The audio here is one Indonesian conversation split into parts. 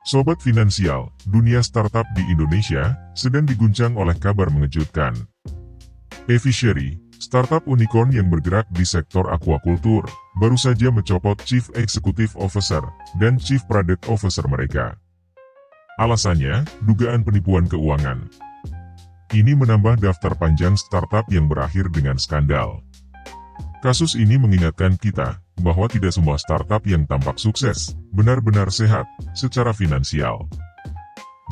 Sobat Finansial, dunia startup di Indonesia sedang diguncang oleh kabar mengejutkan. Evichery, startup unicorn yang bergerak di sektor aquaculture, baru saja mencopot Chief Executive Officer dan Chief Product Officer mereka. Alasannya, dugaan penipuan keuangan. Ini menambah daftar panjang startup yang berakhir dengan skandal. Kasus ini mengingatkan kita bahwa tidak semua startup yang tampak sukses benar-benar sehat secara finansial.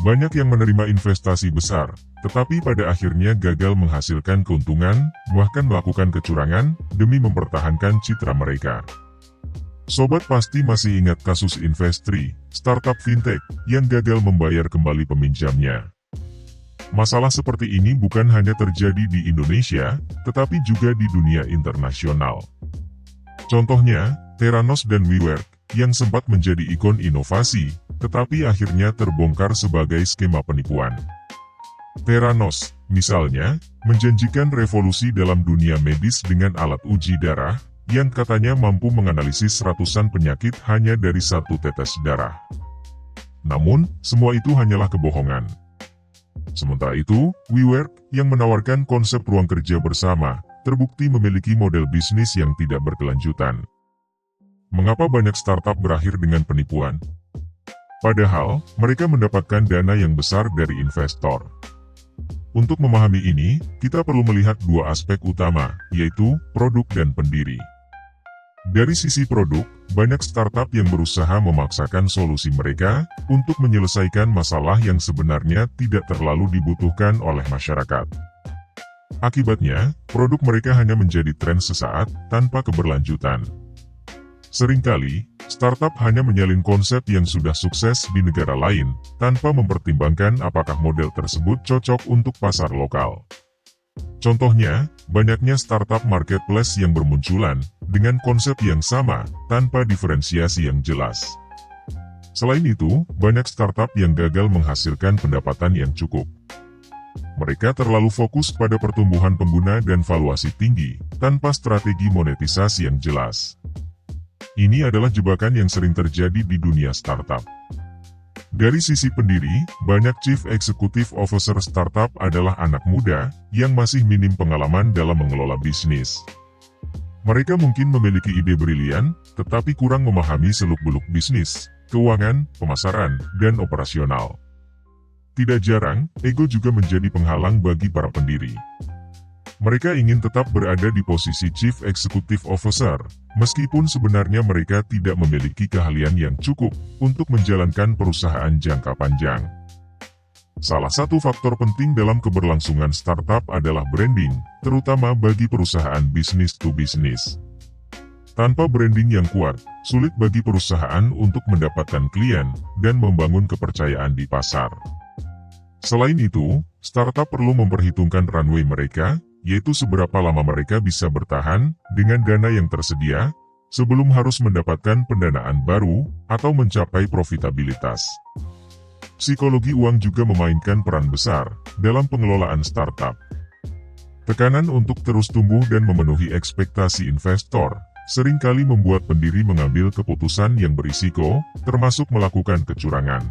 Banyak yang menerima investasi besar, tetapi pada akhirnya gagal menghasilkan keuntungan, bahkan melakukan kecurangan demi mempertahankan citra mereka. Sobat pasti masih ingat kasus Investri, startup fintech yang gagal membayar kembali peminjamnya. Masalah seperti ini bukan hanya terjadi di Indonesia, tetapi juga di dunia internasional. Contohnya, Theranos dan WeWork, yang sempat menjadi ikon inovasi, tetapi akhirnya terbongkar sebagai skema penipuan. Theranos, misalnya, menjanjikan revolusi dalam dunia medis dengan alat uji darah, yang katanya mampu menganalisis ratusan penyakit hanya dari satu tetes darah. Namun, semua itu hanyalah kebohongan. Sementara itu, WeWork, yang menawarkan konsep ruang kerja bersama, terbukti memiliki model bisnis yang tidak berkelanjutan. Mengapa banyak startup berakhir dengan penipuan? Padahal, mereka mendapatkan dana yang besar dari investor. Untuk memahami ini, kita perlu melihat dua aspek utama, yaitu produk dan pendiri. Dari sisi produk, banyak startup yang berusaha memaksakan solusi mereka untuk menyelesaikan masalah yang sebenarnya tidak terlalu dibutuhkan oleh masyarakat. Akibatnya, produk mereka hanya menjadi tren sesaat, tanpa keberlanjutan. Seringkali, startup hanya menyalin konsep yang sudah sukses di negara lain, tanpa mempertimbangkan apakah model tersebut cocok untuk pasar lokal. Contohnya, banyaknya startup marketplace yang bermunculan, dengan konsep yang sama, tanpa diferensiasi yang jelas. Selain itu, banyak startup yang gagal menghasilkan pendapatan yang cukup. Mereka terlalu fokus pada pertumbuhan pengguna dan valuasi tinggi, tanpa strategi monetisasi yang jelas. Ini adalah jebakan yang sering terjadi di dunia startup. Dari sisi pendiri, banyak Chief Executive Officer startup adalah anak muda, yang masih minim pengalaman dalam mengelola bisnis. Mereka mungkin memiliki ide brilian, tetapi kurang memahami seluk-beluk bisnis, keuangan, pemasaran, dan operasional. Tidak jarang, ego juga menjadi penghalang bagi para pendiri. Mereka ingin tetap berada di posisi Chief Executive Officer, meskipun sebenarnya mereka tidak memiliki keahlian yang cukup untuk menjalankan perusahaan jangka panjang. Salah satu faktor penting dalam keberlangsungan startup adalah branding, terutama bagi perusahaan bisnis to bisnis. Tanpa branding yang kuat, sulit bagi perusahaan untuk mendapatkan klien dan membangun kepercayaan di pasar. Selain itu, startup perlu memperhitungkan runway mereka, yaitu seberapa lama mereka bisa bertahan dengan dana yang tersedia, sebelum harus mendapatkan pendanaan baru atau mencapai profitabilitas. Psikologi uang juga memainkan peran besar dalam pengelolaan startup. Tekanan untuk terus tumbuh dan memenuhi ekspektasi investor seringkali membuat pendiri mengambil keputusan yang berisiko, termasuk melakukan kecurangan.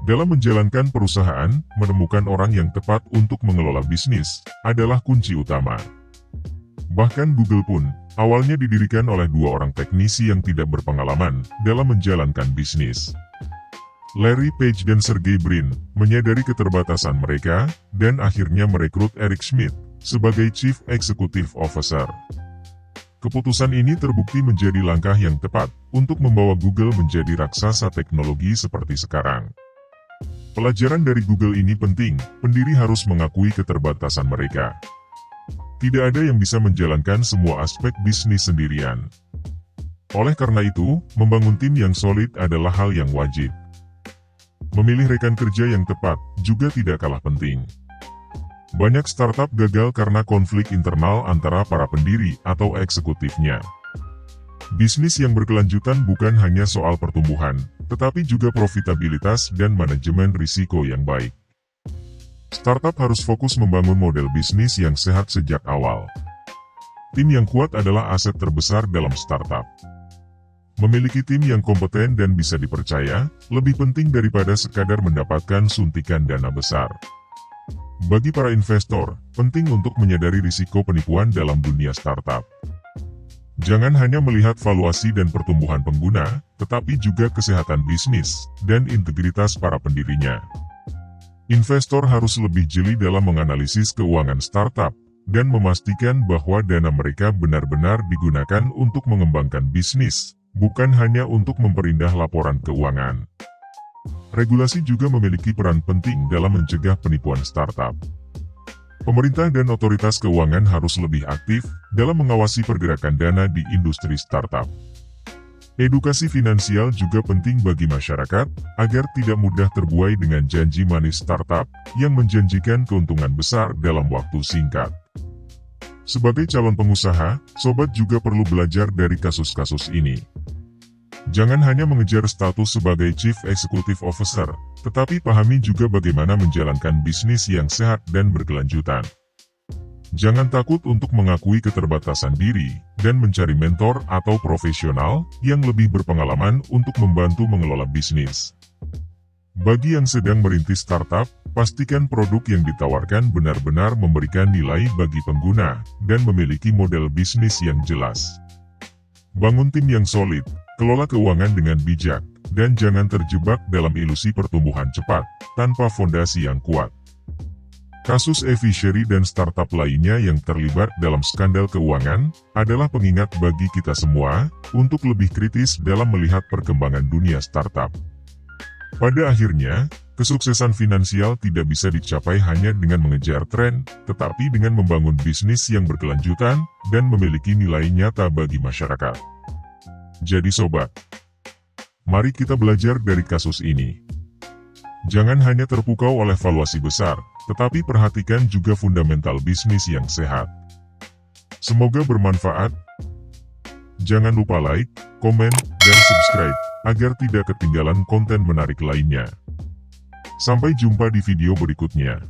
Dalam menjalankan perusahaan, menemukan orang yang tepat untuk mengelola bisnis adalah kunci utama. Bahkan Google pun, awalnya didirikan oleh dua orang teknisi yang tidak berpengalaman dalam menjalankan bisnis. Larry Page dan Sergey Brin menyadari keterbatasan mereka, dan akhirnya merekrut Eric Schmidt sebagai Chief Executive Officer. Keputusan ini terbukti menjadi langkah yang tepat untuk membawa Google menjadi raksasa teknologi seperti sekarang. Pelajaran dari Google ini penting, pendiri harus mengakui keterbatasan mereka. Tidak ada yang bisa menjalankan semua aspek bisnis sendirian. Oleh karena itu, membangun tim yang solid adalah hal yang wajib. Memilih rekan kerja yang tepat juga tidak kalah penting. Banyak startup gagal karena konflik internal antara para pendiri atau eksekutifnya. Bisnis yang berkelanjutan bukan hanya soal pertumbuhan, tetapi juga profitabilitas dan manajemen risiko yang baik. Startup harus fokus membangun model bisnis yang sehat sejak awal. Tim yang kuat adalah aset terbesar dalam startup. Memiliki tim yang kompeten dan bisa dipercaya, lebih penting daripada sekadar mendapatkan suntikan dana besar. Bagi para investor, penting untuk menyadari risiko penipuan dalam dunia startup. Jangan hanya melihat valuasi dan pertumbuhan pengguna, tetapi juga kesehatan bisnis dan integritas para pendirinya. Investor harus lebih jeli dalam menganalisis keuangan startup dan memastikan bahwa dana mereka benar-benar digunakan untuk mengembangkan bisnis, bukan hanya untuk memperindah laporan keuangan. Regulasi juga memiliki peran penting dalam mencegah penipuan startup. Pemerintah dan otoritas keuangan harus lebih aktif dalam mengawasi pergerakan dana di industri startup. Edukasi finansial juga penting bagi masyarakat, agar tidak mudah terbuai dengan janji manis startup yang menjanjikan keuntungan besar dalam waktu singkat. Sebagai calon pengusaha, sobat juga perlu belajar dari kasus-kasus ini. Jangan hanya mengejar status sebagai Chief Executive Officer, tetapi pahami juga bagaimana menjalankan bisnis yang sehat dan berkelanjutan. Jangan takut untuk mengakui keterbatasan diri, dan mencari mentor atau profesional yang lebih berpengalaman untuk membantu mengelola bisnis. Bagi yang sedang merintis startup, pastikan produk yang ditawarkan benar-benar memberikan nilai bagi pengguna, dan memiliki model bisnis yang jelas. Bangun tim yang solid, kelola keuangan dengan bijak, dan jangan terjebak dalam ilusi pertumbuhan cepat, tanpa fondasi yang kuat. Kasus e-fishery dan startup lainnya yang terlibat dalam skandal keuangan, adalah pengingat bagi kita semua, untuk lebih kritis dalam melihat perkembangan dunia startup. Pada akhirnya, kesuksesan finansial tidak bisa dicapai hanya dengan mengejar tren, tetapi dengan membangun bisnis yang berkelanjutan, dan memiliki nilai nyata bagi masyarakat. Jadi sobat, mari kita belajar dari kasus ini. Jangan hanya terpukau oleh valuasi besar, tetapi perhatikan juga fundamental bisnis yang sehat. Semoga bermanfaat. Jangan lupa like, komen, dan subscribe, agar tidak ketinggalan konten menarik lainnya. Sampai jumpa di video berikutnya.